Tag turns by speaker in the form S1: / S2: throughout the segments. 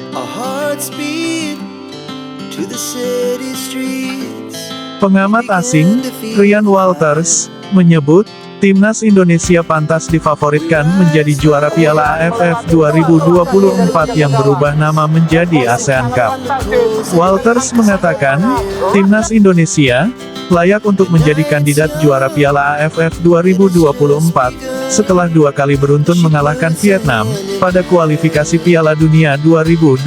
S1: Our hearts beat to the city streets.
S2: Pengamat asing, Ryan Walters, menyebut, Timnas Indonesia pantas difavoritkan menjadi juara Piala AFF 2024 yang berubah nama menjadi ASEAN Cup. Walters mengatakan, Timnas Indonesia layak untuk menjadi kandidat juara Piala AFF 2024, setelah 2 kali beruntun mengalahkan Vietnam, pada kualifikasi Piala Dunia 2026.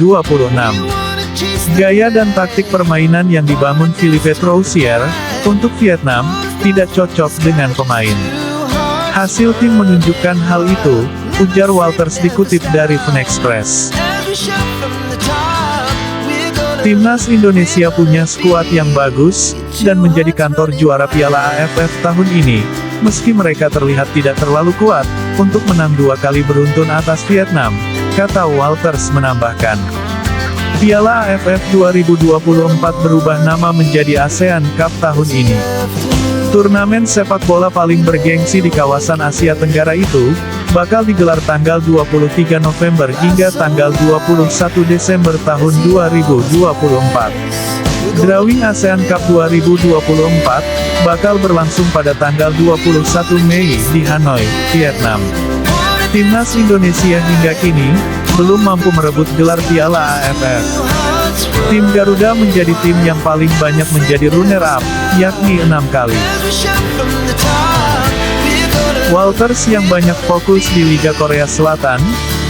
S2: Gaya dan taktik permainan yang dibangun Philippe Troussier, untuk Vietnam, tidak cocok dengan pemain. Hasil tim menunjukkan hal itu, ujar Walters dikutip dari Fan Express. Timnas Indonesia punya skuad yang bagus, dan menjadi kantor juara Piala AFF tahun ini, meski mereka terlihat tidak terlalu kuat, untuk menang 2 kali beruntun atas Vietnam, kata Walters menambahkan. Piala AFF 2024 berubah nama menjadi ASEAN Cup tahun ini. Turnamen sepak bola paling bergengsi di kawasan Asia Tenggara itu, bakal digelar tanggal 23 November hingga tanggal 21 Desember tahun 2024. Drawing ASEAN Cup 2024, bakal berlangsung pada tanggal 21 Mei di Hanoi, Vietnam. Timnas Indonesia hingga kini, belum mampu merebut gelar Piala AFF. Tim Garuda menjadi tim yang paling banyak menjadi runner-up, yakni 6 kali. Walters yang banyak fokus di Liga Korea Selatan,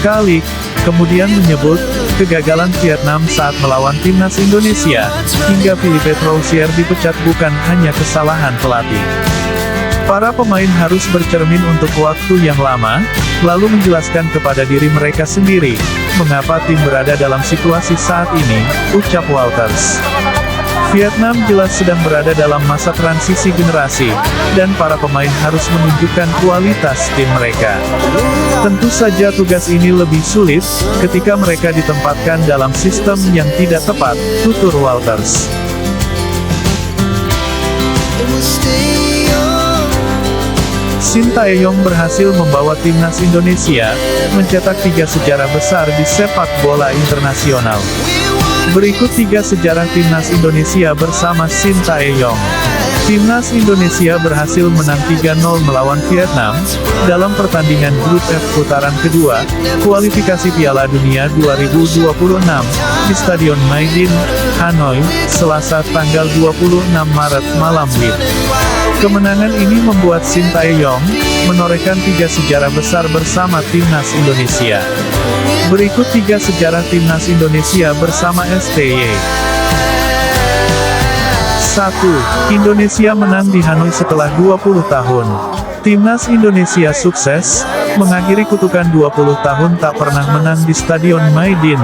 S2: K-League, kemudian menyebut, kegagalan Vietnam saat melawan Timnas Indonesia, hingga Philippe Troussier dipecat bukan hanya kesalahan pelatih. Para pemain harus bercermin untuk waktu yang lama, lalu menjelaskan kepada diri mereka sendiri, mengapa tim berada dalam situasi saat ini, ucap Walters. Vietnam jelas sedang berada dalam masa transisi generasi, dan para pemain harus menunjukkan kualitas tim mereka. Tentu saja tugas ini lebih sulit, ketika mereka ditempatkan dalam sistem yang tidak tepat, tutur Walters. Shin Tae-yong berhasil membawa Timnas Indonesia, mencetak 3 sejarah besar di sepak bola internasional. Berikut 3 sejarah Timnas Indonesia bersama Shin Tae-yong. Timnas Indonesia berhasil menang 3-0 melawan Vietnam, dalam pertandingan grup F putaran kedua, kualifikasi Piala Dunia 2026, di Stadion Maidin, Hanoi, Selasa tanggal 26 Maret malam WIB. Kemenangan ini membuat Shin Tae-yong menorehkan 3 sejarah besar bersama Timnas Indonesia. Berikut 3 sejarah Timnas Indonesia bersama STY. 1. Indonesia menang di Hanoi setelah 20 tahun. Timnas Indonesia sukses, mengakhiri kutukan 20 tahun tak pernah menang di Stadion Maidin,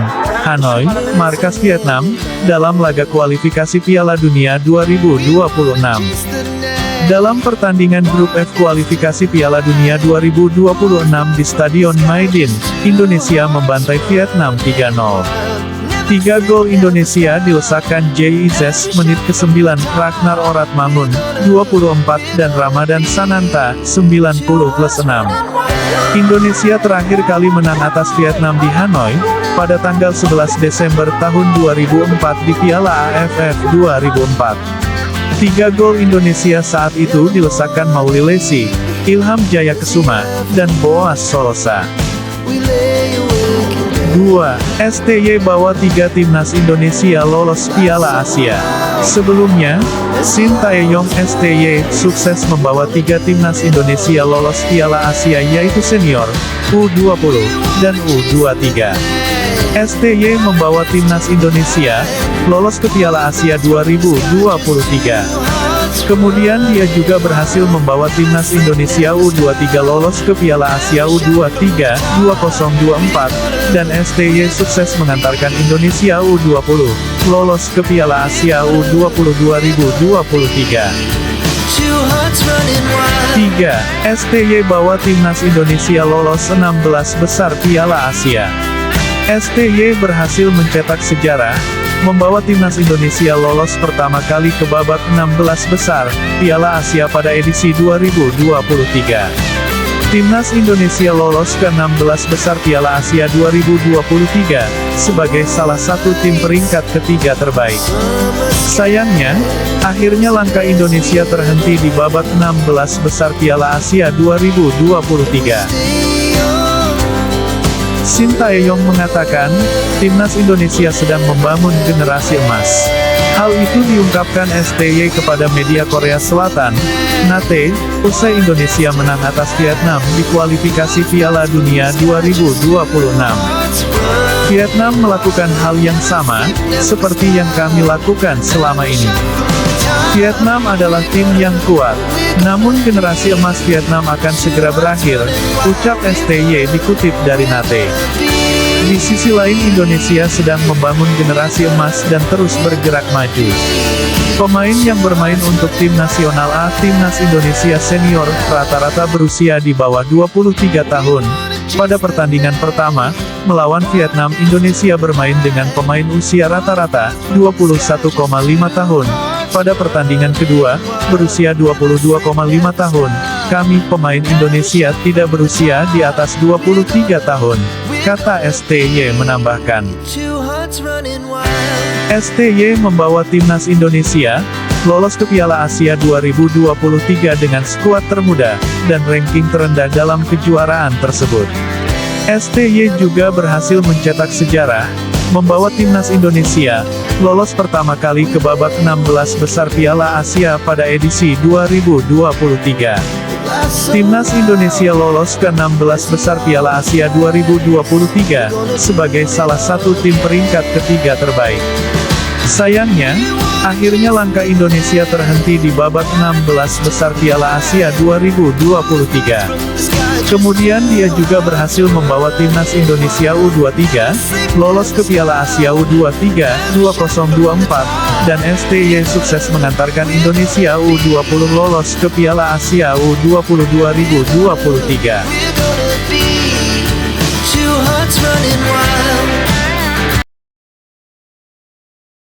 S2: Hanoi, markas Vietnam, dalam laga kualifikasi Piala Dunia 2026. Dalam pertandingan grup F kualifikasi Piala Dunia 2026 di Stadion Maidin, Indonesia membantai Vietnam 3-0. 3 gol Indonesia dilesakkan JIZS menit ke-9, Ragnar Oratmangun, 24, dan Ramadan Sananta, 90+6. Indonesia terakhir kali menang atas Vietnam di Hanoi, pada tanggal 11 Desember tahun 2004 di Piala AFF 2004. 3 gol Indonesia saat itu dilesakkan Mauli Lesi, Ilham Jaya Kesuma, dan Boas Solosa. 2. STY bawa 3 Timnas Indonesia lolos Piala Asia. Sebelumnya, Shin Tae-yong STY sukses membawa 3 Timnas Indonesia lolos Piala Asia yaitu senior, U20, dan U23. STY membawa Timnas Indonesia lolos ke Piala Asia 2023. Kemudian dia juga berhasil membawa Timnas Indonesia U23 lolos ke Piala Asia U23 2024, dan STY sukses mengantarkan Indonesia U20 lolos ke Piala Asia U20 2023. 3. STY bawa Timnas Indonesia lolos 16 besar Piala Asia. STY berhasil mencetak sejarah, membawa Timnas Indonesia lolos pertama kali ke babak 16 besar Piala Asia pada edisi 2023. Timnas Indonesia lolos ke 16 besar Piala Asia 2023, sebagai salah satu tim peringkat ketiga terbaik. Sayangnya, akhirnya langkah Indonesia terhenti di babak 16 besar Piala Asia 2023. Shin Tae-yong mengatakan, Timnas Indonesia sedang membangun generasi emas. Hal itu diungkapkan STY kepada media Korea Selatan, NATE, usai Indonesia menang atas Vietnam di kualifikasi Piala Dunia 2026. Vietnam melakukan hal yang sama, seperti yang kami lakukan selama ini. Vietnam adalah tim yang kuat, namun generasi emas Vietnam akan segera berakhir, ucap STY dikutip dari NATE. Di sisi lain Indonesia sedang membangun generasi emas dan terus bergerak maju. Pemain yang bermain untuk tim nasional A Timnas Indonesia Senior, rata-rata berusia di bawah 23 tahun. Pada pertandingan pertama, melawan Vietnam Indonesia bermain dengan pemain usia rata-rata, 21,5 tahun. Pada pertandingan kedua, berusia 22,5 tahun. Kami pemain Indonesia tidak berusia di atas 23 tahun, kata STY menambahkan. STY membawa Timnas Indonesia lolos ke Piala Asia 2023 dengan skuad termuda dan ranking terendah dalam kejuaraan tersebut. STY juga berhasil mencetak sejarah, membawa Timnas Indonesia lolos pertama kali ke babak 16 besar Piala Asia pada edisi 2023. Timnas Indonesia lolos ke 16 besar Piala Asia 2023, sebagai salah satu tim peringkat ketiga terbaik. Sayangnya, akhirnya langkah Indonesia terhenti di babak 16 besar Piala Asia 2023. Kemudian dia juga berhasil membawa Timnas Indonesia U23, lolos ke Piala Asia U23, 2024, dan STY sukses mengantarkan Indonesia U20 lolos ke Piala Asia U20 2023.